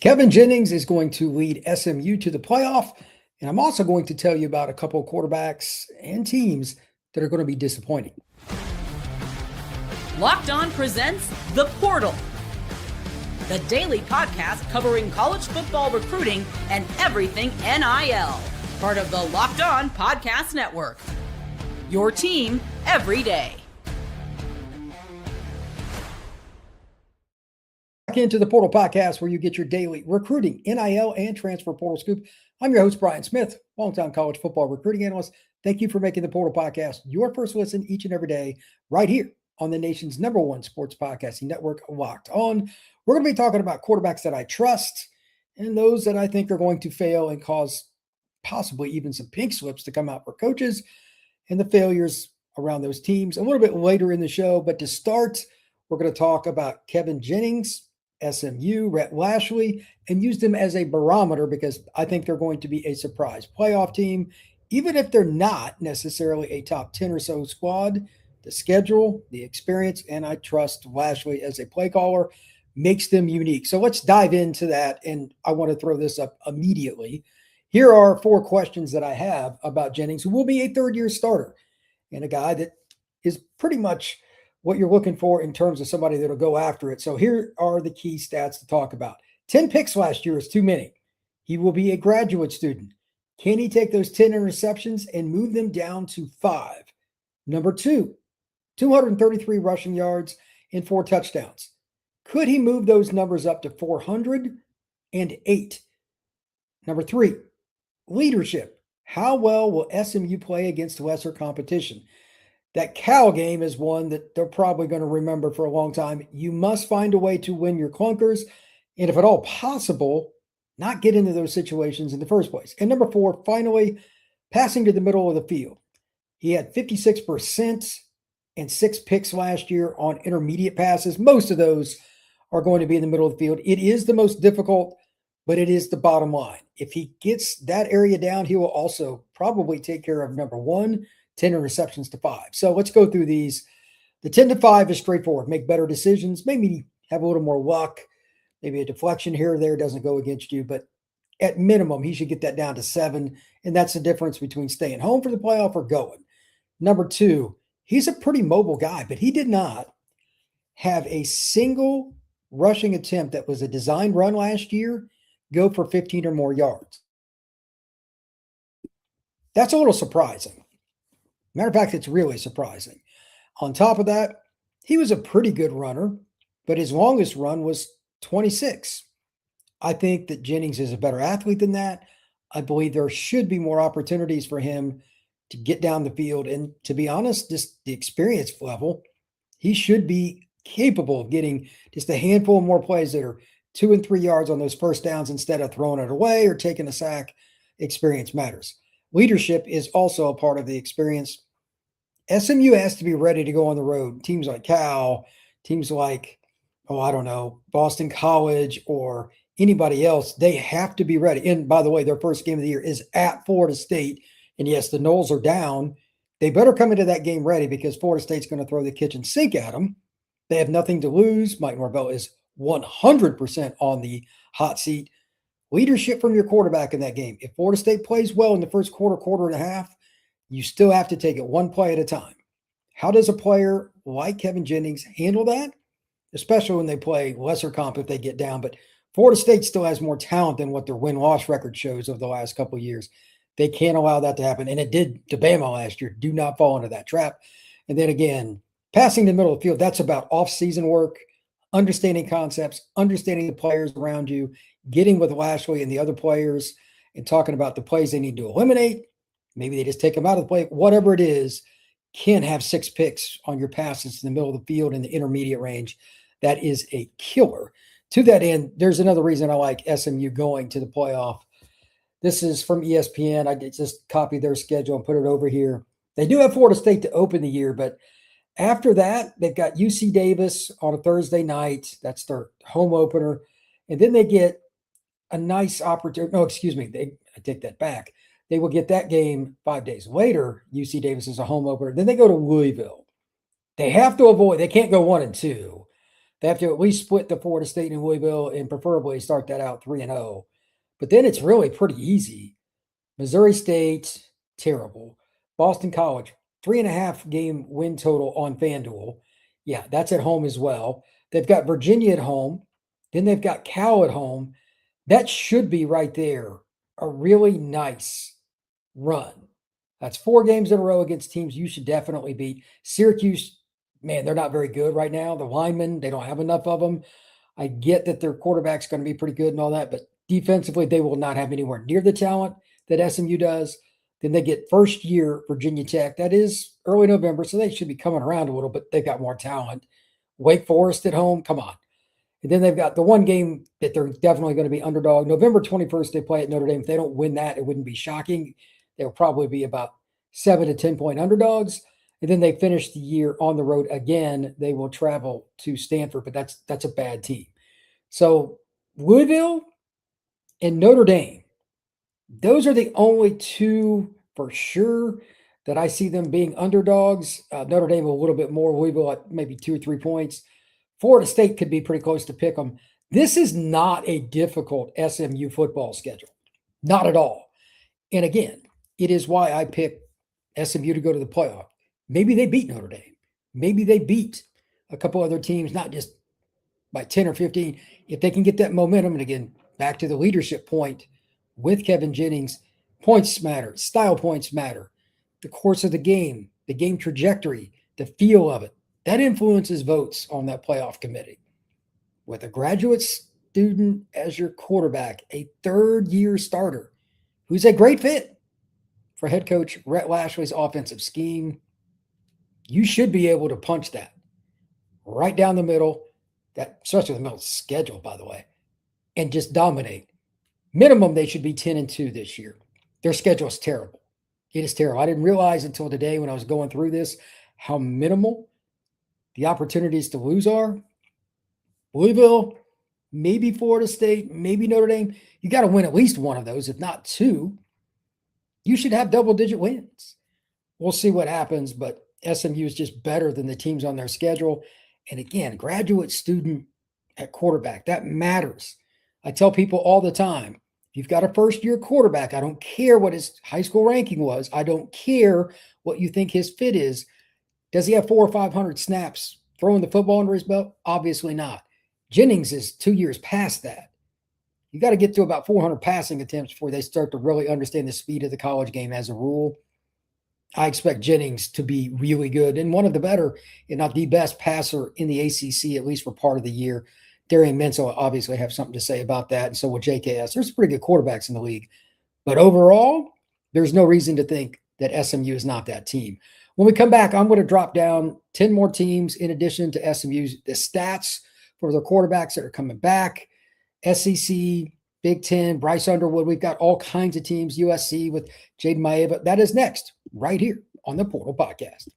Kevin Jennings is going to lead SMU to the playoff. And I'm also going to tell you about a couple of quarterbacks and teams that are going to be disappointing. Locked On presents The Portal, the daily podcast covering college football recruiting and everything NIL. Part of the Locked On Podcast Network. Your team every day. Back into the Portal Podcast, where you get your daily recruiting, NIL, and transfer portal scoop. I'm your host, Brian Smith, longtime college football recruiting analyst. Thank you for making the Portal Podcast your first listen each and every day, right here on the nation's #1 sports podcasting network, Locked On. We're going to be talking about quarterbacks that I trust and those that I think are going to fail and cause possibly even some pink slips to come out for coaches, and the failures around those teams a little bit later in the show. But to start, we're going to talk about Kevin Jennings, SMU, Rhett Lashlee, and use them as a barometer because I think they're going to be a surprise playoff team, even if they're not necessarily a top 10 or so squad. The schedule, the experience, and I trust Lashlee as a play caller makes them unique. So let's dive into that, and I want to throw this up immediately. Here are 4 questions that I have about Jennings, who will be a third-year starter and a guy that is pretty much what you're looking for in terms of somebody that'll go after it. So here are the key stats to talk about. 10 picks last year is too many. He will be a graduate student. Can he take those 10 interceptions and move them down to 5? Number 2, 233 rushing yards and 4 touchdowns. Could he move those numbers up to 408? Number 3, leadership. How well will SMU play against lesser competition? That Cal game is one that they're probably going to remember for a long time. You must find a way to win your clunkers, and if at all possible, not get into those situations in the first place. And number 4, finally, passing to the middle of the field. He had 56% and 6 picks last year on intermediate passes. Most of those are going to be in the middle of the field. It is the most difficult, but it is the bottom line. If he gets that area down, he will also probably take care of number 1, 10 interceptions to 5. So let's go through these. The 10 to 5 is straightforward. Make better decisions. Maybe have a little more luck. Maybe a deflection here or there doesn't go against you. But at minimum, he should get that down to 7. And that's the difference between staying home for the playoff or going. Number 2, he's a pretty mobile guy, but he did not have a single rushing attempt that was a designed run last year go for 15 or more yards. That's a little surprising. Matter of fact, it's really surprising. On top of that, he was a pretty good runner, but his longest run was 26. I think that Jennings is a better athlete than that. I believe there should be more opportunities for him to get down the field. And to be honest, just the experience level, he should be capable of getting just a handful of more plays that are 2 and 3 yards on those first downs instead of throwing it away or taking a sack. Experience matters. Leadership is also a part of the experience. SMU has to be ready to go on the road. Teams like Cal, teams like, Boston College or anybody else, they have to be ready. And by the way, their first game of the year is at Florida State. And yes, the Noles are down. They better come into that game ready because Florida State's going to throw the kitchen sink at them. They have nothing to lose. Mike Norvell is 100% on the hot seat. Leadership from your quarterback in that game. If Florida State plays well in the first quarter, quarter and a half, you still have to take it one play at a time. How does a player like Kevin Jennings handle that? Especially when they play lesser comp if they get down. But Florida State still has more talent than what their win-loss record shows over the last couple of years. They can't allow that to happen. And it did to Bama last year. Do not fall into that trap. And then again, passing the middle of the field, that's about off-season work, understanding concepts, understanding the players around you, getting with Lashlee and the other players and talking about the plays they need to eliminate. Maybe they just take them out of the play. Whatever it is, can't have 6 picks on your passes in the middle of the field in the intermediate range. That is a killer. To that end, there's another reason I like SMU going to the playoff. This is from ESPN. I just copied their schedule and put it over here. They do have Florida State to open the year, but after that, they've got UC Davis on a Thursday night. That's their home opener. And then they get a nice opportunity. No, excuse me. I take that back. They will get that game 5 days later. UC Davis is a home opener. Then they go to Louisville. They have to avoid. They can't go 1-2. They have to at least split the Florida State and Louisville and preferably start that out 3-0. But then it's really pretty easy. Missouri State, terrible. Boston College, 3.5 game win total on FanDuel. Yeah, that's at home as well. They've got Virginia at home. Then they've got Cal at home. That should be right there a really nice run. That's 4 games in a row against teams you should definitely beat. Syracuse, man, they're not very good right now. The linemen, they don't have enough of them. I get that their quarterback's going to be pretty good and all that, but defensively, they will not have anywhere near the talent that SMU does. Then they get first year Virginia Tech. That is early November, so they should be coming around a little, but they've got more talent. Wake Forest at home, come on. And then they've got the one game that they're definitely going to be underdog. November 21st, they play at Notre Dame. If they don't win that, it wouldn't be shocking. They'll probably be about 7 to 10 point underdogs. And then they finish the year on the road again. They will travel to Stanford, but that's a bad team. So Louisville and Notre Dame, those are the only 2 for sure that I see them being underdogs. Notre Dame a little bit more, Louisville at maybe 2 or 3 points. Florida State could be pretty close to pick them. This is not a difficult SMU football schedule. Not at all. And again, it is why I pick SMU to go to the playoff. Maybe they beat Notre Dame. Maybe they beat a couple other teams, not just by 10 or 15. If they can get that momentum, and again, back to the leadership point with Kevin Jennings, points matter, style points matter, the course of the game trajectory, the feel of it. That influences votes on that playoff committee. With a graduate student as your quarterback, a third-year starter who's a great fit for head coach Rhett Lashley's offensive scheme, you should be able to punch that right down the middle, that especially the middle schedule, by the way, and just dominate. Minimum, they should be 10-2 this year. Their schedule is terrible. It is terrible. I didn't realize until today when I was going through this how minimal the opportunities to lose are. Louisville, maybe Florida State, maybe Notre Dame. You got to win at least one of those, if not 2. You should have double-digit wins. We'll see what happens, but SMU is just better than the teams on their schedule. And again, graduate student at quarterback, that matters. I tell people all the time, you've got a first-year quarterback. I don't care what his high school ranking was. I don't care what you think his fit is. Does he have 400 or 500 snaps throwing the football under his belt? Obviously not. Jennings is 2 years past that. You got to get to about 400 passing attempts before they start to really understand the speed of the college game as a rule. I expect Jennings to be really good and one of the better, if not the best passer in the ACC, at least for part of the year. Darian Mintz will obviously have something to say about that, and so will JKS. There's pretty good quarterbacks in the league. But overall, there's no reason to think that SMU is not that team. When we come back, I'm going to drop down 10 more teams in addition to SMU's the stats for the quarterbacks that are coming back. SEC, Big Ten, Bryce Underwood. We've got all kinds of teams, USC with Jaden Maeva. That is next, right here on the Portal Podcast.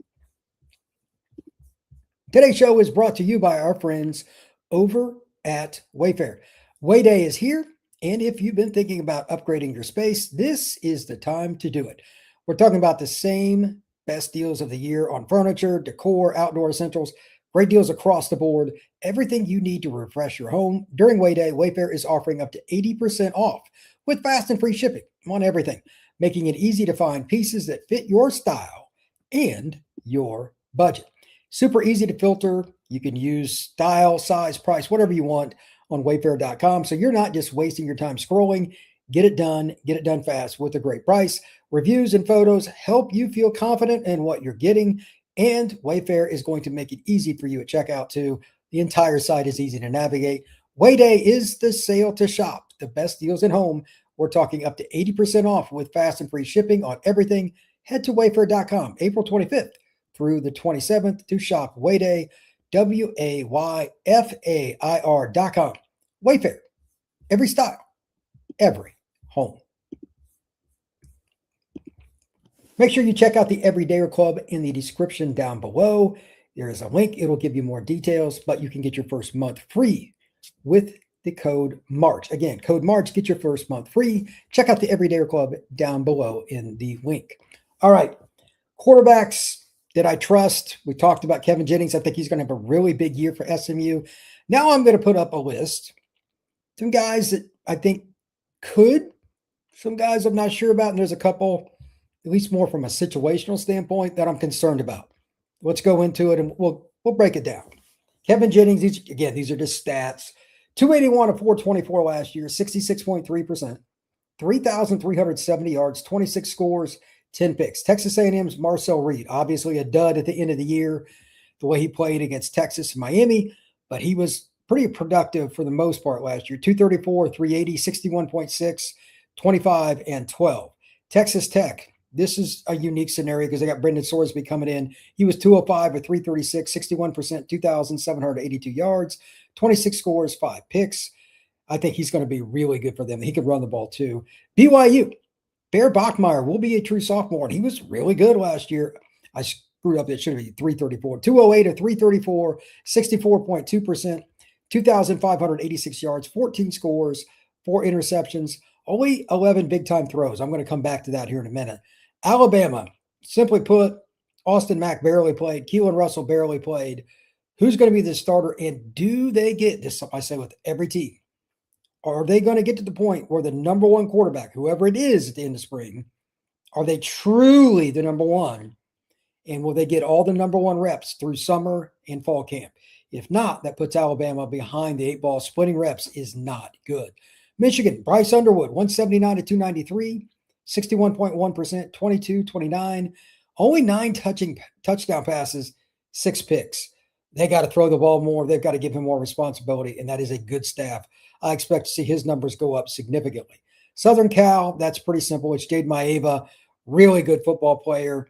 Today's show is brought to you by our friends over at Wayfair. Wayday is here, and if you've been thinking about upgrading your space, this is the time to do it. We're talking about the same best deals of the year on furniture, decor, outdoor essentials, great deals across the board, everything you need to refresh your home. During Wayday, Wayfair is offering up to 80% off with fast and free shipping on everything, making it easy to find pieces that fit your style and your budget. Super easy to filter. You can use style, size, price, whatever you want on wayfair.com. So you're not just wasting your time scrolling. Get it done fast with a great price. Reviews and photos help you feel confident in what you're getting. And Wayfair is going to make it easy for you at checkout too. The entire site is easy to navigate. Wayday is the sale to shop. The best deals at home. We're talking up to 80% off with fast and free shipping on everything. Head to wayfair.com April 25th through the 27th to shop Wayday, WAYFAIR.com. Wayfair, every style, every home. Make sure you check out the Everydayer Club in the description down below. There is a link. It'll give you more details, but you can get your first month free with the code MARCH. Again, code MARCH, get your first month free. Check out the Everydayer Club down below in the link. All right, quarterbacks that I trust. We talked about Kevin Jennings. I think he's going to have a really big year for SMU. Now I'm going to put up a list. Some guys that I think could, some guys I'm not sure about, and there's a couple, at least more from a situational standpoint, that I'm concerned about. Let's go into it and we'll break it down. Kevin Jennings, these are just stats. 281 to 424 last year, 66.3%, 3,370 yards, 26 scores, 10 picks. Texas A&M's Marcel Reed, obviously a dud at the end of the year, the way he played against Texas and Miami, but he was pretty productive for the most part last year. 234, 380, 61.6, 25, and 12. Texas Tech, this is a unique scenario because they got Brendan Sorsby coming in. He was 205 with 336, 61%, 2,782 yards, 26 scores, 5 picks. I think he's going to be really good for them. He could run the ball too. BYU, Bear Bachmeier will be a true sophomore, and he was really good last year. I screwed up. It should be 334. 208 to 334, 64.2%, 2,586 yards, 14 scores, 4 interceptions, only 11 big-time throws. I'm going to come back to that here in a minute. Alabama, simply put, Austin Mack barely played. Keelan Russell barely played. Who's going to be the starter, and do they get this? I say with every team. Are they going to get to the point where the number one quarterback, whoever it is at the end of spring, are they truly the number one? And will they get all the number one reps through summer and fall camp? If not, that puts Alabama behind the 8 ball. Splitting reps is not good. Michigan, Bryce Underwood, 179 to 293, 61.1%, 22-29, only 9 touchdown passes, 6 picks. They got to throw the ball more. They've got to give him more responsibility, and that is a good staff. I expect to see his numbers go up significantly. Southern Cal, that's pretty simple. It's Jade Maeva, really good football player.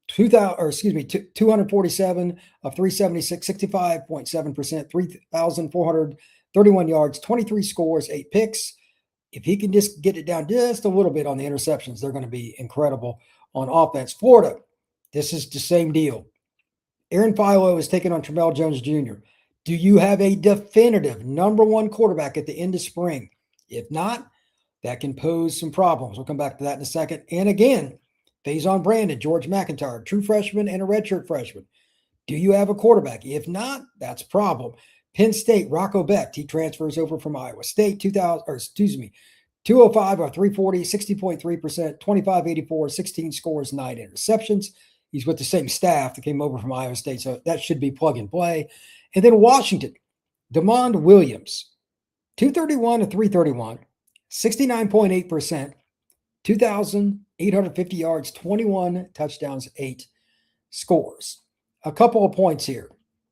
247 of 376, 65.7%, 3,431 yards, 23 scores, 8 picks. If he can just get it down just a little bit on the interceptions, they're going to be incredible on offense. Florida, this is the same deal. Aaron Philo is taking on Tramel Jones Jr. Do you have a definitive number one quarterback at the end of spring? If not, that can pose some problems. We'll come back to that in a second. And again, Faizon Brandon, George McIntyre, true freshman and a redshirt freshman. Do you have a quarterback? If not, that's a problem. Penn State, Rocco Becht, he transfers over from Iowa State, 205 or 340, 60.3%, 25-84, 16 scores, 9 interceptions. He's with the same staff that came over from Iowa State, so that should be plug and play. And then Washington, DeMond Williams, 231 to 331, 69.8%, 2,850 yards, 21 touchdowns, 8 scores. A couple of points here.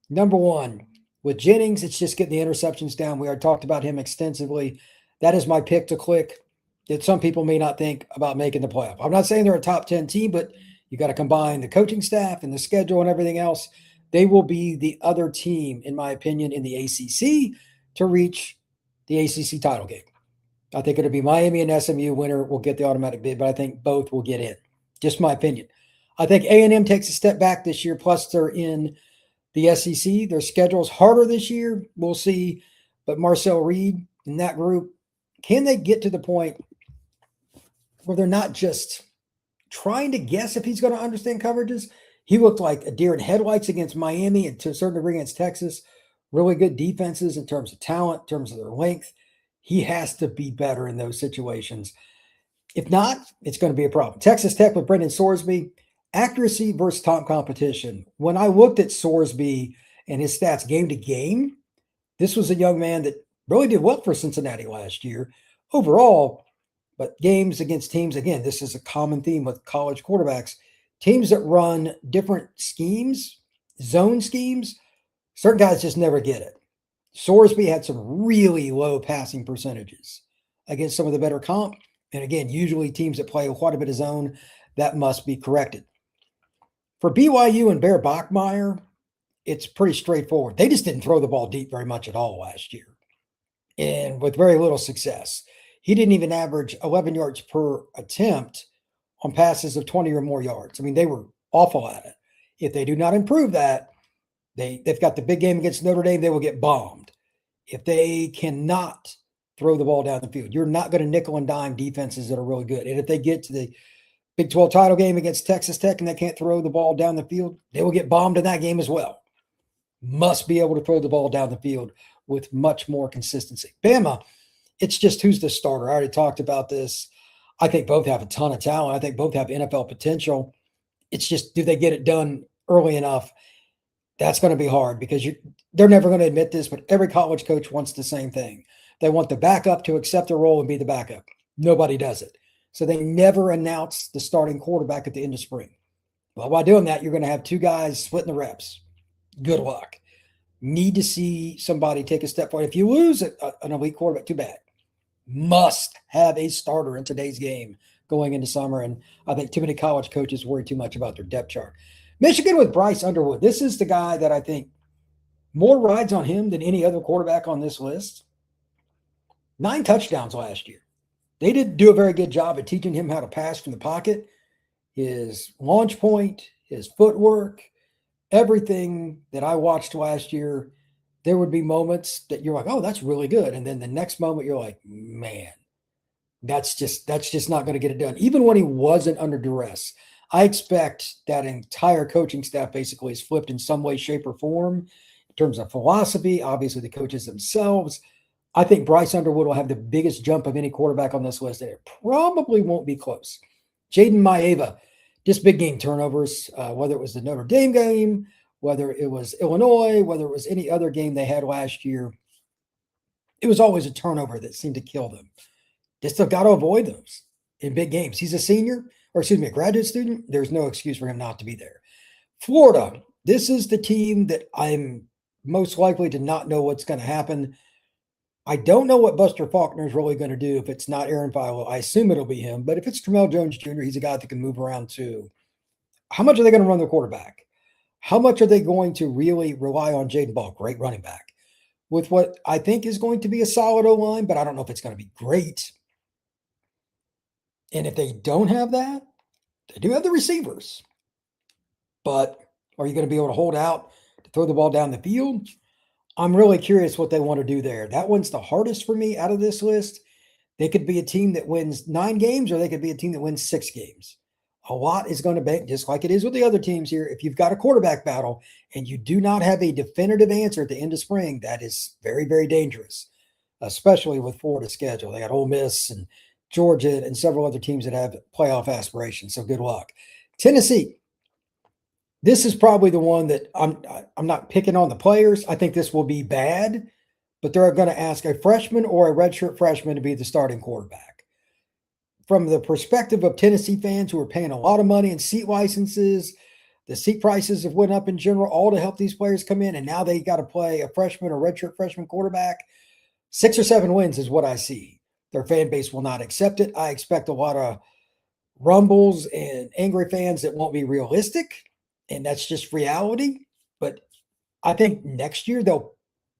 Number one, with Jennings, it's just getting the interceptions down. We already talked about him extensively. That is my pick to click that some people may not think about making the playoff. I'm not saying they're a top 10 team, but you got to combine the coaching staff and the schedule and everything else. They will be the other team, in my opinion, in the ACC to reach the ACC title game. I think it'll be Miami and SMU. Winner will get the automatic bid, but I think both will get in. Just my opinion. I think A&M takes a step back this year, plus they're in the SEC. Their schedule is harder this year. We'll see. But Marcel Reed and that group, can they get to the point where they're not just trying to guess if he's going to understand coverages? He looked like a deer in headlights against Miami and to a certain degree against Texas. Really good defenses in terms of talent, in terms of their length. He has to be better in those situations. If not, it's going to be a problem. Texas Tech with Brendan Sorsby, accuracy versus top competition. When I looked at Sorsby and his stats game to game, this was a young man that really did well for Cincinnati last year overall, but games against teams, again, this is a common theme with college quarterbacks. Teams that run different schemes, zone schemes, certain guys just never get it. Sorsby had some really low passing percentages against some of the better comp. And again, usually teams that play quite a bit of zone, that must be corrected. For BYU and Bear Bachmeier, it's pretty straightforward. They just didn't throw the ball deep very much at all last year, and with very little success. He didn't even average 11 yards per attempt on passes of 20 or more yards. I mean, they were awful at it. If they do not improve that, they've got the big game against Notre Dame, they will get bombed. If they cannot throw the ball down the field, you're not going to nickel and dime defenses that are really good. And if they get to the Big 12 title game against Texas Tech and they can't throw the ball down the field, they will get bombed in that game as well. Must be able to throw the ball down the field with much more consistency. Bama, it's just who's the starter. I already talked about this. I think both have a ton of talent. I think both have NFL potential. It's just, do they get it done early enough? That's going to be hard because they're never going to admit this, but every college coach wants the same thing. They want the backup to accept the role and be the backup. Nobody does it. So they never announce the starting quarterback at the end of spring. Well, while doing that, you're going to have two guys splitting the reps. Good luck. Need to see somebody take a step forward. If you lose an elite quarterback, too bad. Must have a starter in today's game going into summer. And I think too many college coaches worry too much about their depth chart. Michigan with Bryce Underwood. This is the guy that I think more rides on him than any other quarterback on this list. 9 touchdowns last year. They did do a very good job at teaching him how to pass from the pocket. His launch point, his footwork, everything that I watched last year, there would be moments that you're like, oh, that's really good. And then the next moment you're like, man, that's just not going to get it done. Even when he wasn't under duress, I expect that entire coaching staff basically is flipped in some way, shape, or form in terms of philosophy. Obviously, the coaches themselves. I think Bryce Underwood will have the biggest jump of any quarterback on this list, and it probably won't be close. Jaden Maeva, just big game turnovers, whether it was the Notre Dame game, whether it was Illinois, whether it was any other game they had last year. It was always a turnover that seemed to kill them. Just have got to avoid those in big games. He's a graduate student. There's no excuse for him not to be there. Florida, this is the team that I'm most likely to not know what's going to happen. I don't know what Buster Faulkner is really going to do if it's not Aaron Philo. I assume it'll be him. But if it's Tramel Jones Jr., he's a guy that can move around too. How much are they going to run the quarterback? How much are they going to really rely on Jaden Ball, great running back, with what I think is going to be a solid O-line, but I don't know if it's going to be great. And if they don't have that, they do have the receivers. But are you going to be able to hold out to throw the ball down the field? I'm really curious what they want to do there. That one's the hardest for me out of this list. They could be a team that wins 9 games, or they could be a team that wins 6 games. A lot is going to be, just like it is with the other teams here. If you've got a quarterback battle and you do not have a definitive answer at the end of spring, that is very, very dangerous, especially with Florida's schedule. They got Ole Miss and Georgia and several other teams that have playoff aspirations. So good luck. Tennessee. This is probably the one that I'm not picking on the players. I think this will be bad, but they're going to ask a freshman or a redshirt freshman to be the starting quarterback. From the perspective of Tennessee fans who are paying a lot of money in seat licenses, the seat prices have went up in general, all to help these players come in, and now they got to play a freshman or redshirt freshman quarterback. 6 or 7 wins is what I see. Their fan base will not accept it. I expect a lot of rumbles and angry fans that won't be realistic. And that's just reality. But I think next year they'll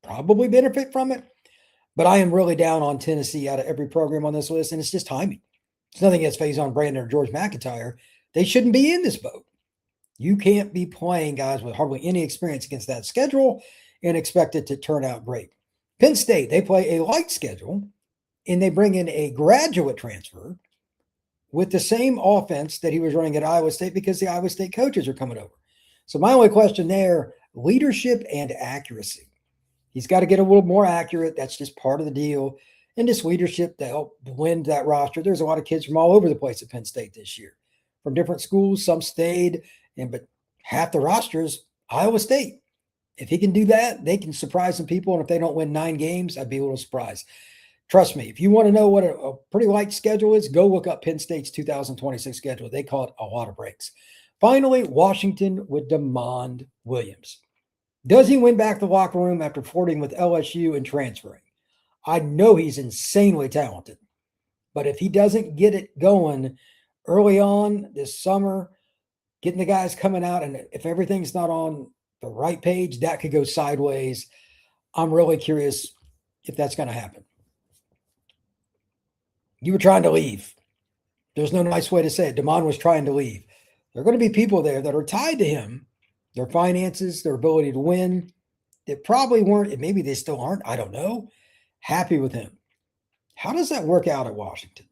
probably benefit from it. But I am really down on Tennessee out of every program on this list, and it's just timing. It's nothing against Faizon Brandon or George McIntyre. They shouldn't be in this boat. You can't be playing guys with hardly any experience against that schedule and expect it to turn out great. Penn State, they play a light schedule, and they bring in a graduate transfer with the same offense that he was running at Iowa State because the Iowa State coaches are coming over. So my only question there, leadership and accuracy. He's got to get a little more accurate. That's just part of the deal. And just leadership to help blend that roster. There's a lot of kids from all over the place at Penn State this year, from different schools. Some stayed, but half the roster is Iowa State. If he can do that, they can surprise some people. And if they don't win 9 games, I'd be a little surprised. Trust me, if you want to know what a pretty light schedule is, go look up Penn State's 2026 schedule. They call it a lot of breaks. Finally, Washington with DeMond Williams. Does he win back the locker room after flirting with LSU and transferring? I know he's insanely talented, but if he doesn't get it going early on this summer, getting the guys coming out, and if everything's not on the right page, that could go sideways. I'm really curious if that's going to happen. You were trying to leave. There's no nice way to say it. DeMond was trying to leave. There are going to be people there that are tied to him, their finances, their ability to win, that probably weren't, and maybe they still aren't, I don't know, happy with him. How does that work out at Washington?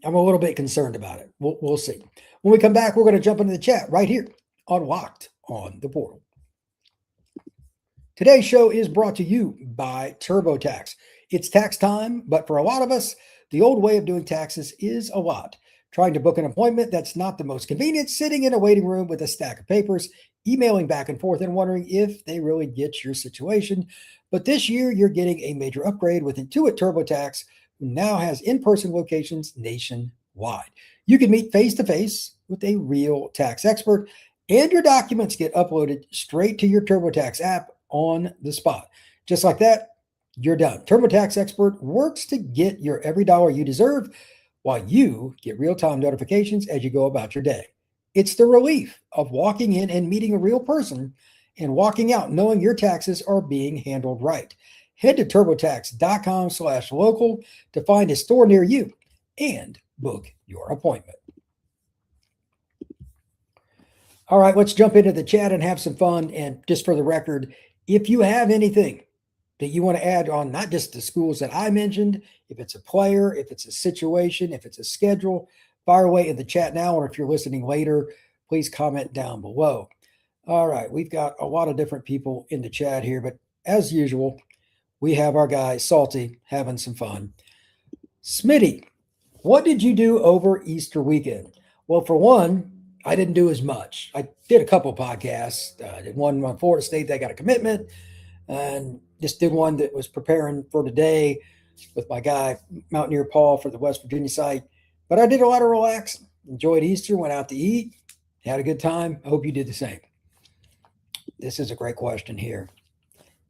I'm a little bit concerned about it. We'll see. When we come back, we're going to jump into the chat right here on Locked on the Portal. Today's show is brought to you by TurboTax. It's tax time, but for a lot of us, the old way of doing taxes is a lot. Trying to book an appointment that's not the most convenient, sitting in a waiting room with a stack of papers, emailing back and forth and wondering if they really get your situation. But this year, you're getting a major upgrade with Intuit TurboTax, who now has in-person locations nationwide. You can meet face-to-face with a real tax expert, and your documents get uploaded straight to your TurboTax app on the spot. Just like that, you're done. TurboTax Expert works to get your every dollar you deserve while you get real-time notifications as you go about your day. It's the relief of walking in and meeting a real person and walking out knowing your taxes are being handled right. Head to turbotax.com/local to find a store near you and book your appointment. All right, let's jump into the chat and have some fun. And just for the record, if you have anything that you want to add on, not just the schools that I mentioned, if it's a player, if it's a situation, if it's a schedule, fire away in the chat now, or if you're listening later, please comment down below. All right, we've got a lot of different people in the chat here, but as usual, we have our guy Salty having some fun. Smitty, what did you do over Easter weekend? Well, for one, I didn't do as much. I did a couple podcasts. I did one on Florida State that got a commitment, and just did one that was preparing for today with my guy, Mountaineer Paul, for the West Virginia site. But I did a lot of relaxing. Enjoyed Easter, went out to eat, had a good time. I hope you did the same. This is a great question here.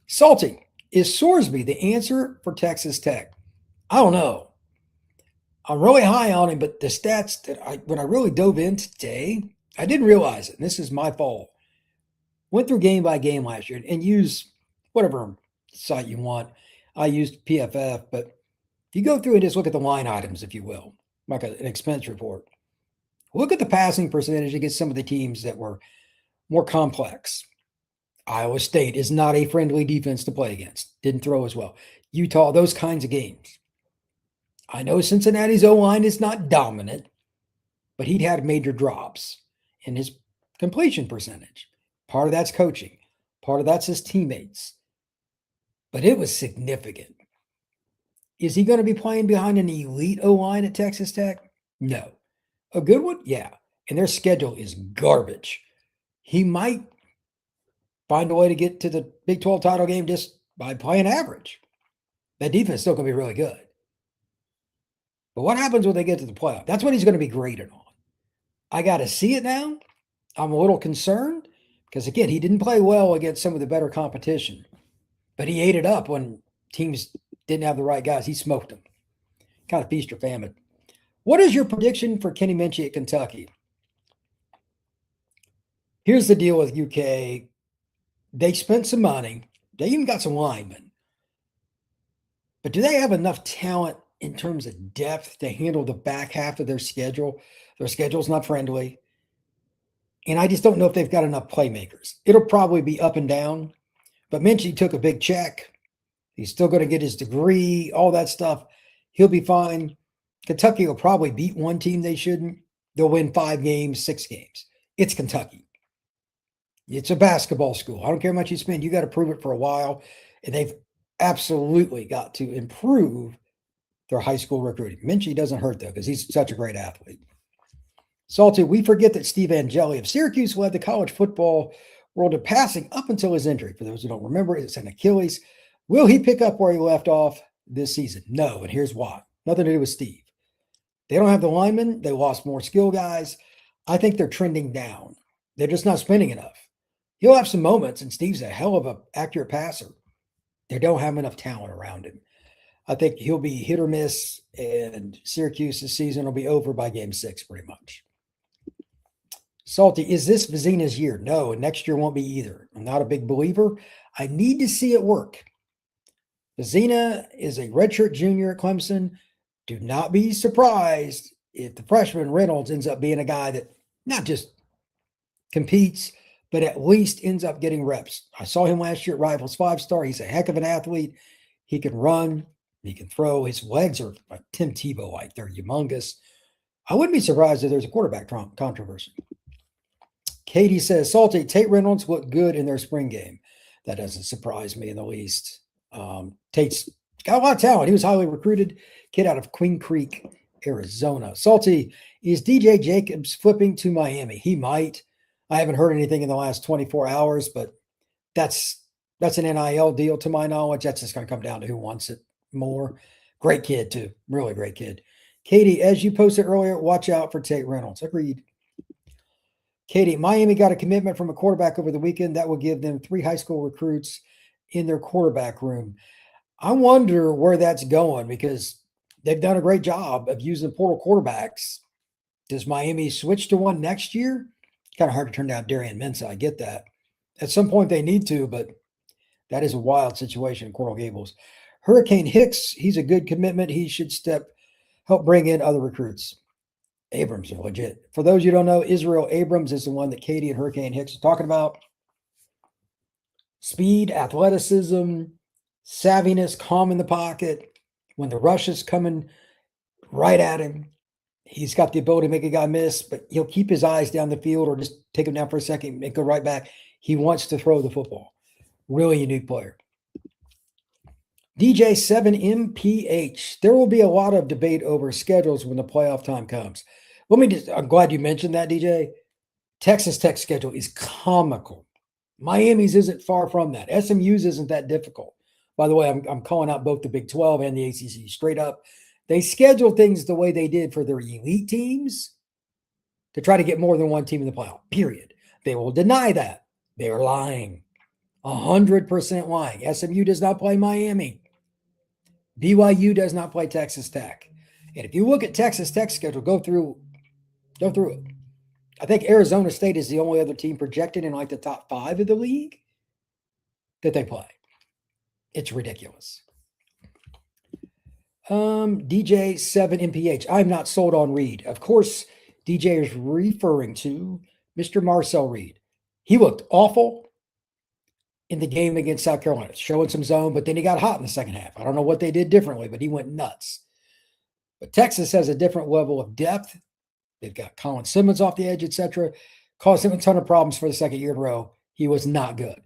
Salty, is Sorsby the answer for Texas Tech? I don't know. I'm really high on him, but the stats that when I really dove in today, I didn't realize it. And this is my fault. Went through game by game last year and use whatever site you want. I used PFF, but if you go through and just look at the line items, if you will, like an expense report, look at the passing percentage against some of the teams that were more complex. Iowa State is not a friendly defense to play against. Didn't throw as well. Utah, those kinds of games. I know Cincinnati's O-line is not dominant, but he'd had major drops in his completion percentage. Part of that's coaching. Part of that's his teammates. But it was significant. Is he going to be playing behind an elite O-line at Texas Tech? No. A good one? Yeah. And their schedule is garbage. He might find a way to get to the Big 12 title game just by playing average. That defense is still going to be really good. But what happens when they get to the playoff? That's what he's going to be graded on. I got to see it now. I'm a little concerned because, again, he didn't play well against some of the better competition. But he ate it up when teams didn't have the right guys. He smoked them. Kind of feast or famine. What is your prediction for Kenny Minchey at Kentucky? Here's the deal with UK. They spent some money. They even got some linemen. But do they have enough talent in terms of depth to handle the back half of their schedule? Their schedule's not friendly. And I just don't know if they've got enough playmakers. It'll probably be up and down. But Minchey took a big check. He's still going to get his degree, all that stuff. He'll be fine. Kentucky will probably beat one team they shouldn't. They'll win 5 games, 6 games. It's Kentucky. It's a basketball school. I don't care how much you spend. You got to prove it for a while. And they've absolutely got to improve their high school recruiting. Minchey doesn't hurt, though, because he's such a great athlete. Salty, we forget that Steve Angeli of Syracuse led the college football world in passing up until his injury. For those who don't remember, it's an Achilles. Will he pick up where he left off this season? No, and here's why. Nothing to do with Steve. They don't have the linemen. They lost more skill guys. I think they're trending down. They're just not spending enough. He'll have some moments, and Steve's a hell of an accurate passer. They don't have enough talent around him. I think he'll be hit or miss, and Syracuse's season will be over by game 6 pretty much. Salty, is this Vizina's year? No, and next year won't be either. I'm not a big believer. I need to see it work. Vizina is a redshirt junior at Clemson. Do not be surprised if the freshman Reynolds ends up being a guy that not just competes, but at least ends up getting reps. I saw him last year at Rivals 5-star. He's a heck of an athlete. He can run. He can throw. His legs are like Tim Tebow, like they're humongous. I wouldn't be surprised if there's a quarterback controversy. Katie says, Salty, Tate Reynolds looked good in their spring game. That doesn't surprise me in the least. Tate's got a lot of talent. He was highly recruited, kid out of Queen Creek, Arizona. Salty, is DJ Jacobs flipping to Miami? He might. I haven't heard anything in the last 24 hours, but that's an NIL deal to my knowledge. That's just going to come down to who wants it more. Great kid, too. Really great kid. Katie, as you posted earlier, watch out for Tate Reynolds. Agreed. Katie, Miami got a commitment from a quarterback over the weekend that will give them 3 high school recruits in their quarterback room. I wonder where that's going because they've done a great job of using portal quarterbacks. Does Miami switch to one next year? Kind of hard to turn down Darian Mensah. I get that. At some point they need to, but that is a wild situation in Coral Gables. Hurricane Hicks, he's a good commitment. He should help bring in other recruits. Abrams are legit. For those you don't know, Israel Abrams is the one that Katie and Hurricane Hicks are talking about. Speed, athleticism, savviness, calm in the pocket. When the rush is coming right at him, he's got the ability to make a guy miss, but he'll keep his eyes down the field or just take him down for a second and go right back. He wants to throw the football. Really unique player. DJ7MPH. There will be a lot of debate over schedules when the playoff time comes. I'm glad you mentioned that, DJ. Texas Tech's schedule is comical. Miami's isn't far from that. SMU's isn't that difficult. By the way, I'm calling out both the Big 12 and the ACC straight up. They schedule things the way they did for their elite teams to try to get more than one team in the playoff, period. They will deny that. They are lying. 100% lying. SMU does not play Miami. BYU does not play Texas Tech. And if you look at Texas Tech's schedule, go through it. I think Arizona State is the only other team projected in like the top 5 of the league that they play. It's ridiculous. DJ7MPH. I'm not sold on Reed. Of course, DJ is referring to Mr. Marcel Reed. He looked awful in the game against South Carolina, showing some zone, but then he got hot in the second half. I don't know what they did differently, but he went nuts. But Texas has a different level of depth. They've got Colin Simmons off the edge, etc. Caused him a ton of problems for the second year in a row. He was not good.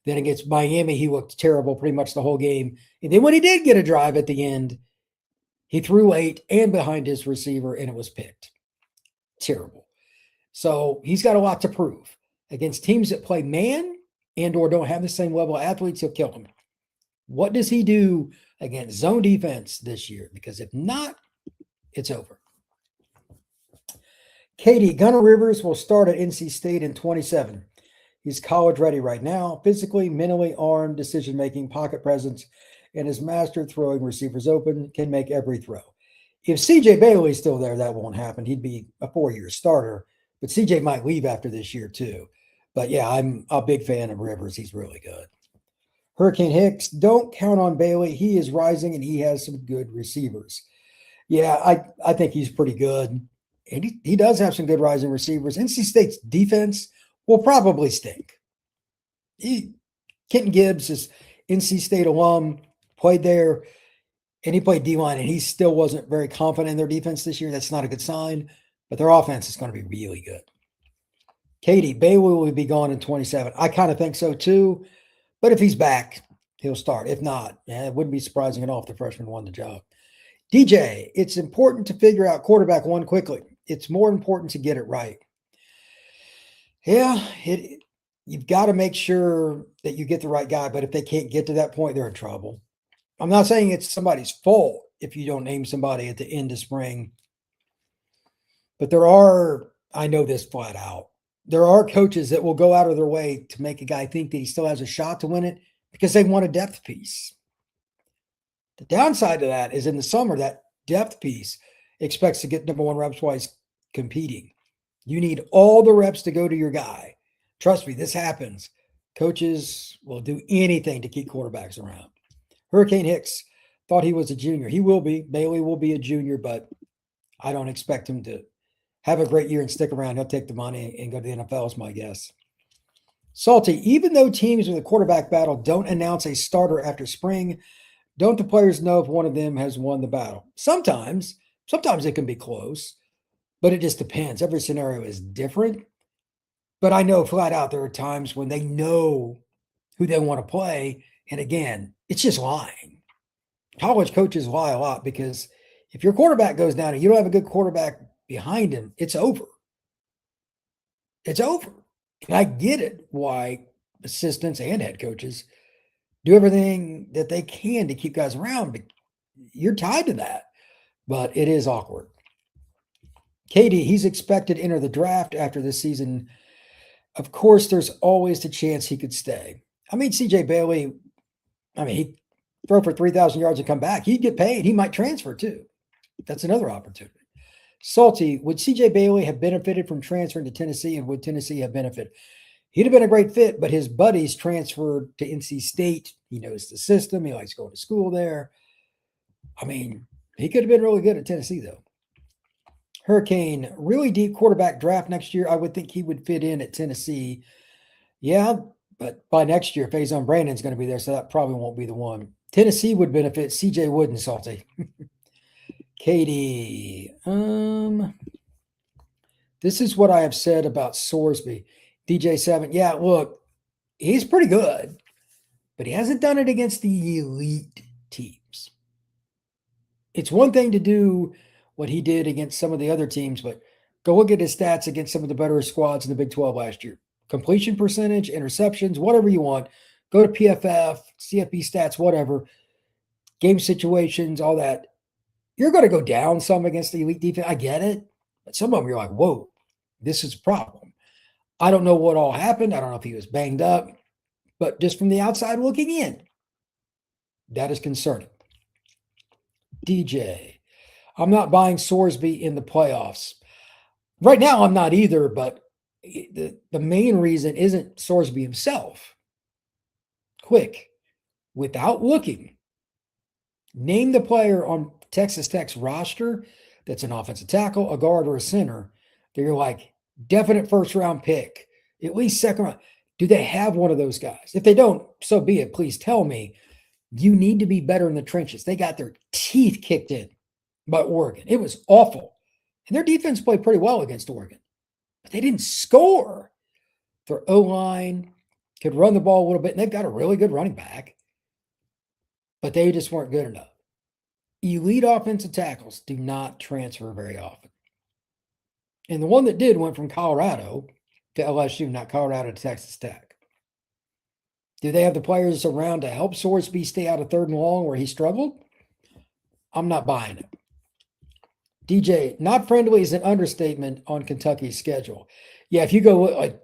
Then against Miami, he looked terrible pretty much the whole game. And then when he did get a drive at the end, he threw late and behind his receiver, and it was picked. Terrible. So he's got a lot to prove. Against teams that play man and or don't have the same level of athletes, he'll kill them. What does he do against zone defense this year? Because if not, it's over. Katie, Gunnar Rivers will start at NC State in 27. He's college ready right now, physically, mentally armed, decision-making, pocket presence, and is mastered throwing receivers open, can make every throw. If CJ Bailey's still there, that won't happen. He'd be a 4-year starter, but CJ might leave after this year too. But yeah, I'm a big fan of Rivers. He's really good. Hurricane Hicks, don't count on Bailey. He is rising and he has some good receivers. Yeah, I think he's pretty good. And he does have some good rising receivers. NC State's defense will probably stink. Kenton Gibbs is NC State alum, played there, and he played D-line, and he still wasn't very confident in their defense this year. That's not a good sign, but their offense is going to be really good. Katie, Bailey will be gone in 27. I kind of think so too, but if he's back, he'll start. If not, it wouldn't be surprising at all if the freshman won the job. DJ, it's important to figure out quarterback one quickly. It's more important to get it right. Yeah, you've got to make sure that you get the right guy, but if they can't get to that point, they're in trouble. I'm not saying it's somebody's fault if you don't name somebody at the end of spring, but I know this flat out, there are coaches that will go out of their way to make a guy think that he still has a shot to win it because they want a depth piece. The downside to that is in the summer, that depth piece expects to get number 1 reps while he's competing. You need all the reps to go to your guy. Trust me, this happens. Coaches will do anything to keep quarterbacks around. Hurricane Hicks thought he was a junior. He will be. Bailey will be a junior, but I don't expect him to have a great year and stick around. He'll take the money and go to the NFL is my guess. Salty, even though teams with a quarterback battle don't announce a starter after spring, don't the players know if one of them has won the battle? Sometimes it can be close, but it just depends. Every scenario is different. But I know flat out there are times when they know who they want to play. And again, it's just lying. College coaches lie a lot because if your quarterback goes down and you don't have a good quarterback behind him, it's over. It's over. And I get it why assistants and head coaches do everything that they can to keep guys around, but you're tied to that. But it is awkward. Katie, he's expected to enter the draft after this season. Of course, there's always the chance he could stay. I mean, CJ Bailey, he'd throw for 3,000 yards and come back. He'd get paid. He might transfer too. That's another opportunity. Salty, would CJ Bailey have benefited from transferring to Tennessee, and would Tennessee have benefited? He'd have been a great fit, but his buddies transferred to NC State. He knows the system. He likes going to school there. I mean, he could have been really good at Tennessee, though. Hurricane, really deep quarterback draft next year. I would think he would fit in at Tennessee. Yeah, but by next year, Faizon Brandon's going to be there, so that probably won't be the one. Tennessee would benefit. CJ wouldn't, Salty. Katie, this is what I have said about Sorsby. DJ7, yeah, look, he's pretty good, but he hasn't done it against the elite teams. It's one thing to do what he did against some of the other teams, but go look at his stats against some of the better squads in the Big 12 last year. Completion percentage, interceptions, whatever you want. Go to PFF, CFB stats, whatever. Game situations, all that. You're going to go down some against the elite defense. I get it. But some of them you're like, whoa, this is a problem. I don't know what all happened. I don't know if he was banged up. But just from the outside looking in, that is concerning. DJ, I'm not buying Sorsby in the playoffs. Right now, I'm not either, but the main reason isn't Sorsby himself. Quick, without looking, name the player on Texas Tech's roster that's an offensive tackle, a guard, or a center that you're like, definite first-round pick, at least second round. Do they have one of those guys? If they don't, so be it. Please tell me. You need to be better in the trenches. They got their teeth kicked in by Oregon. It was awful. And their defense played pretty well against Oregon. But they didn't score. Their O-line could run the ball a little bit, and they've got a really good running back. But they just weren't good enough. Elite offensive tackles do not transfer very often. And the one that did went from Colorado to LSU, not Colorado to Texas Tech. Do they have the players around to help Sorsby stay out of third and long where he struggled? I'm not buying it. DJ, not friendly is an understatement on Kentucky's schedule. Yeah, if you go, like,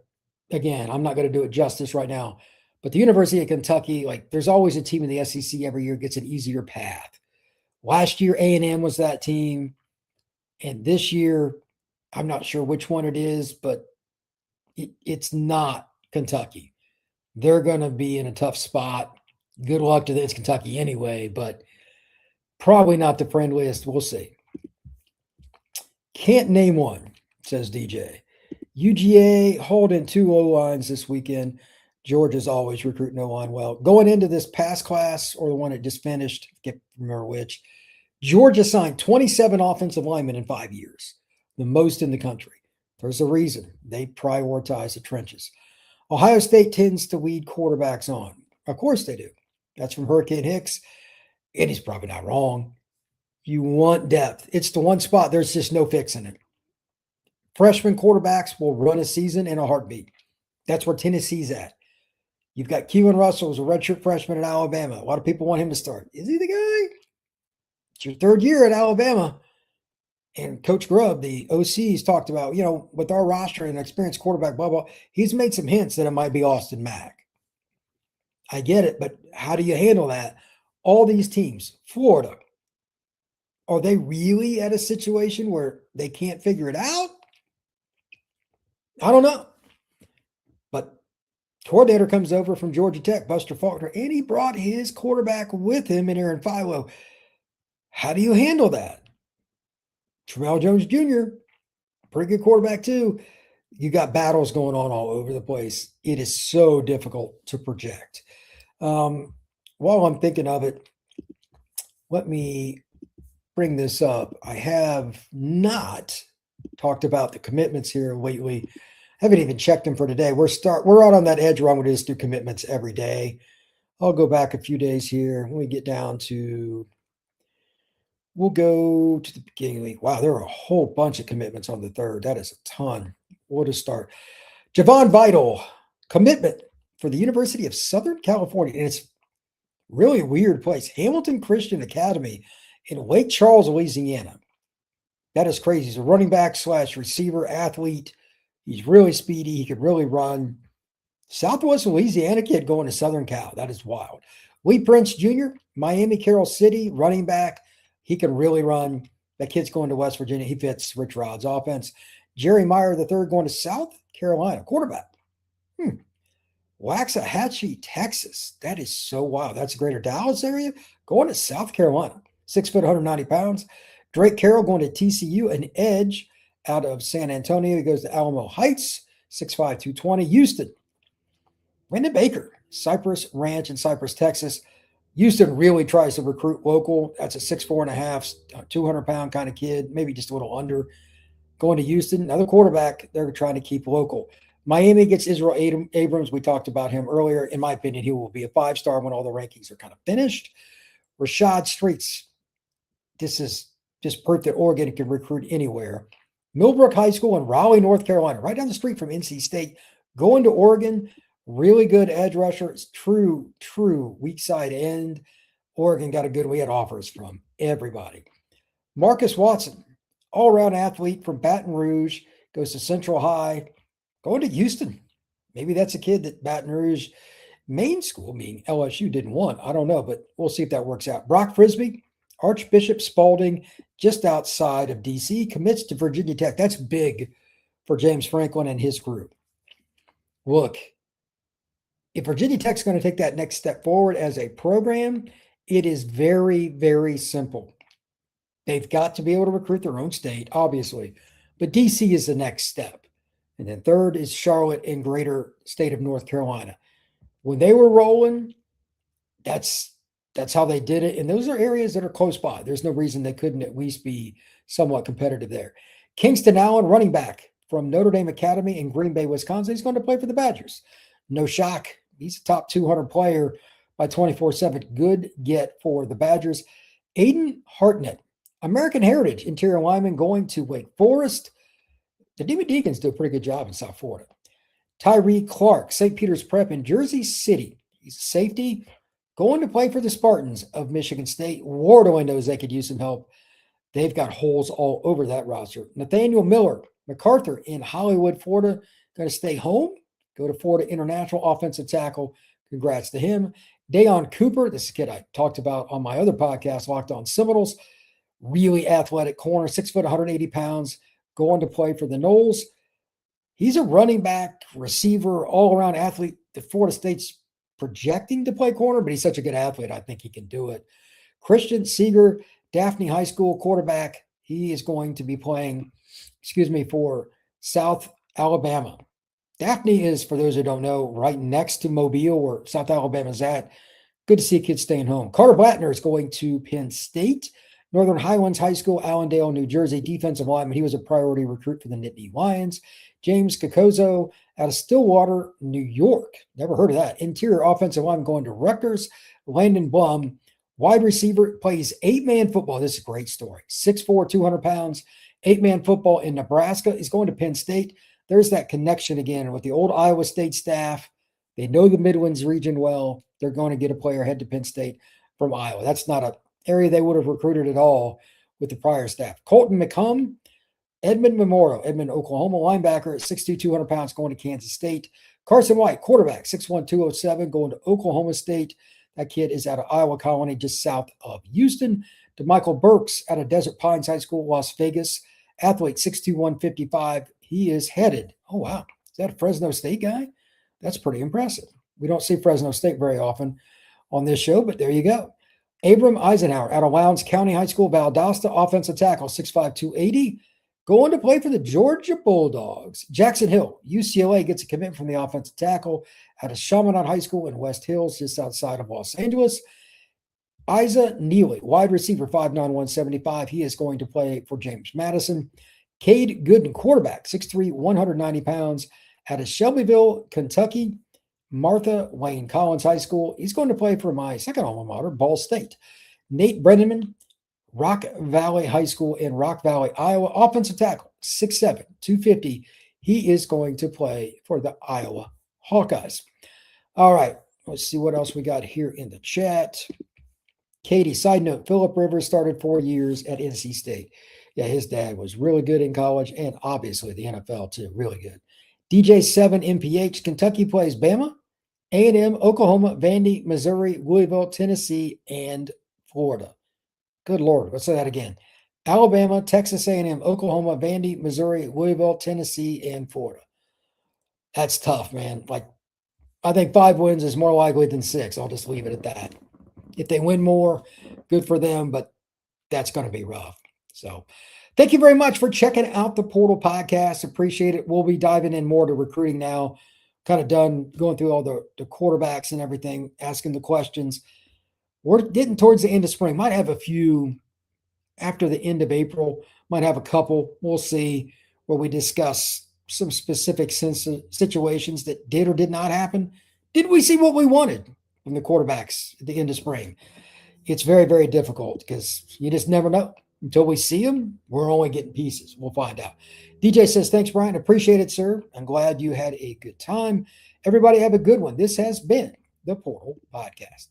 again, I'm not going to do it justice right now, but the University of Kentucky, like, there's always a team in the SEC every year gets an easier path. Last year, A&M was that team. And this year, I'm not sure which one it is, but it's not Kentucky. They're going to be in a tough spot. Good luck to them. It's Kentucky anyway, but probably not the friendliest. We'll see. Can't name one, says DJ. UGA hauled in 2 O-lines this weekend. Georgia's always recruiting O-line well. Going into this past class, or the one that just finished, I can't remember which, Georgia signed 27 offensive linemen in 5 years, the most in the country. There's a reason. They prioritize the trenches. Ohio State tends to lead quarterbacks on. Of course they do. That's from Hurricane Hicks. And he's probably not wrong. You want depth. It's the one spot. There's just no fixing it. Freshman quarterbacks will run a season in a heartbeat. That's where Tennessee's at. You've got Keelan Russell, who's a redshirt freshman at Alabama. A lot of people want him to start. Is he the guy? It's your third year at Alabama. And Coach Grubb, the OC's talked about, with our roster and experienced quarterback, blah, blah. He's made some hints that it might be Austin Mack. I get it, but how do you handle that? All these teams, Florida, are they really at a situation where they can't figure it out? I don't know. But coordinator comes over from Georgia Tech, Buster Faulkner, and he brought his quarterback with him in Aaron Philo. How do you handle that? Terrell Jones Jr., pretty good quarterback too. You got battles going on all over the place. It is so difficult to project. While I'm thinking of it, let me bring this up. I have not talked about the commitments here lately. Haven't even checked him for today. We're out on that edge where I'm going to just do commitments every day. I'll go back a few days here. When we get down to, we'll go to the beginning of the week. Wow, there are a whole bunch of commitments on the 3rd. That is a ton. We'll just start. Javon Vital, commitment for the University of Southern California. And it's really a weird place. Hamilton Christian Academy in Lake Charles, Louisiana. That is crazy. He's a running back / receiver athlete. He's really speedy. He could really run. Southwest Louisiana kid going to Southern Cal. That is wild. Lee Prince Jr., Miami Carroll City, running back. He can really run. That kid's going to West Virginia. He fits Rich Rod's offense. Jerry Meyer III going to South Carolina, quarterback. Waxahachie, Texas. That is so wild. That's a greater Dallas area. Going to South Carolina. 6 foot, 190 pounds. Drake Carroll going to TCU, an edge out of San Antonio. He goes to Alamo Heights, 6'5", 220. Houston. Brandon Baker, Cypress Ranch in Cypress, Texas. Houston really tries to recruit local. That's a 6'4.5", 200-pound kind of kid, maybe just a little under. Going to Houston, another quarterback they're trying to keep local. Miami gets Israel Abrams. We talked about him earlier. In my opinion, he will be a 5-star when all the rankings are kind of finished. Rashad Streets. This is just proof that Oregon can recruit anywhere. Millbrook High School in Raleigh, North Carolina, right down the street from NC State. Going to Oregon, really good edge rusher. It's true weak side end. Oregon got a good, we had offers from everybody. Marcus Watson, all-around athlete from Baton Rouge, goes to Central High. Going to Houston. Maybe that's a kid that Baton Rouge main school, meaning LSU, didn't want. I don't know, but we'll see if that works out. Brock Frisbee, Archbishop Spalding, just outside of D.C., commits to Virginia Tech. That's big for James Franklin and his group. Look, if Virginia Tech's going to take that next step forward as a program, it is very, very simple. They've got to be able to recruit their own state, obviously, but D.C. is the next step. And then third is Charlotte and greater state of North Carolina. When they were rolling, that's how they did it. And those are areas that are close by. There's no reason they couldn't at least be somewhat competitive there. Kingston Allen, running back from Notre Dame Academy in Green Bay, Wisconsin. He's going to play for the Badgers. No shock. He's a top 200 player by 24/7. Good get for the Badgers. Aiden Hartnett, American Heritage interior lineman, going to Wake Forest. The Demon Deacons do a pretty good job in South Florida. Tyree Clark, St. Peter's Prep in Jersey City. He's a safety, going to play for the Spartans of Michigan State. Wardo knows they could use some help. They've got holes all over that roster. Nathaniel Miller, MacArthur in Hollywood, Florida, going to stay home, go to Florida International, offensive tackle. Congrats to him. Dayon Cooper, this is a kid I talked about on my other podcast, Locked On Seminoles. Really athletic corner, 6 foot, 180 pounds, going to play for the Noles. He's a running back, receiver, all-around athlete that Florida State's projecting to play corner, but he's such a good athlete, I think he can do it. Christian Seeger, Daphne High School quarterback. He is going to be playing, for South Alabama. Daphne is, for those who don't know, right next to Mobile, where South Alabama's at. Good to see kids staying home. Carter Blattner is going to Penn State. Northern Highlands High School, Allendale, New Jersey, defensive lineman. He was a priority recruit for the Nittany Lions. James Cacozo out of Stillwater, New York. Never heard of that. Interior offensive lineman going to Rutgers. Landon Blum, wide receiver, plays 8-man football. This is a great story. 6'4", 200 pounds, 8-man football in Nebraska. He's going to Penn State. There's that connection again with the old Iowa State staff. They know the Midlands region well. They're going to get a player head to Penn State from Iowa. That's not a area they would have recruited at all with the prior staff. Colton McCumb, Edmond Memorial, Edmond, Oklahoma, linebacker at 6'2", 200 pounds, going to Kansas State. Carson White, quarterback, 6'1", 207, going to Oklahoma State. That kid is out of Iowa Colony, just south of Houston. DeMichael Burks out of Desert Pines High School, Las Vegas. Athlete, 6'2", 155. He is headed. Oh, wow. Is that a Fresno State guy? That's pretty impressive. We don't see Fresno State very often on this show, but there you go. Abram Eisenhower out of Lowndes County High School, Valdosta, offensive tackle, 6'5", 280, going to play for the Georgia Bulldogs. Jackson Hill, UCLA, gets a commitment from the offensive tackle out of Chaminade High School in West Hills, just outside of Los Angeles. Isa Neely, wide receiver, 5'9", 175. He is going to play for James Madison. Cade Gooden, quarterback, 6'3", 190 pounds, Out of Shelbyville, Kentucky, Martha Wayne Collins High School. He's going to play for my second alma mater, Ball State. Nate Brenneman, Rock Valley High School in Rock Valley, Iowa. Offensive tackle, 6'7", 250. He is going to play for the Iowa Hawkeyes. All right, let's see what else we got here in the chat. Katie, side note, Phillip Rivers started 4 years at NC State. Yeah, his dad was really good in college and obviously the NFL too, really good. DJ7 MPH, Kentucky plays Bama, A&M, Oklahoma, Vandy, Missouri, Louisville, Tennessee, and Florida. Good Lord, let's say that again. Alabama, Texas A&M, Oklahoma, Vandy, Missouri, Louisville, Tennessee, and Florida. That's tough, man. Like, I think 5 wins is more likely than 6. I'll just leave it at that. If they win more, good for them, but that's going to be rough. So thank you very much for checking out the Portal Podcast. Appreciate it. We'll be diving in more to recruiting now. Kind of done going through all the quarterbacks and everything, asking the questions. We're getting towards the end of spring. Might have a few after the end of April. Might have a couple. We'll see, where we discuss some specific situations that did or did not happen. Did we see what we wanted from the quarterbacks at the end of spring? It's very, very difficult because you just never know. Until we see them, we're only getting pieces. We'll find out. DJ says, thanks, Brian. Appreciate it, sir. I'm glad you had a good time. Everybody have a good one. This has been the Portal Podcast.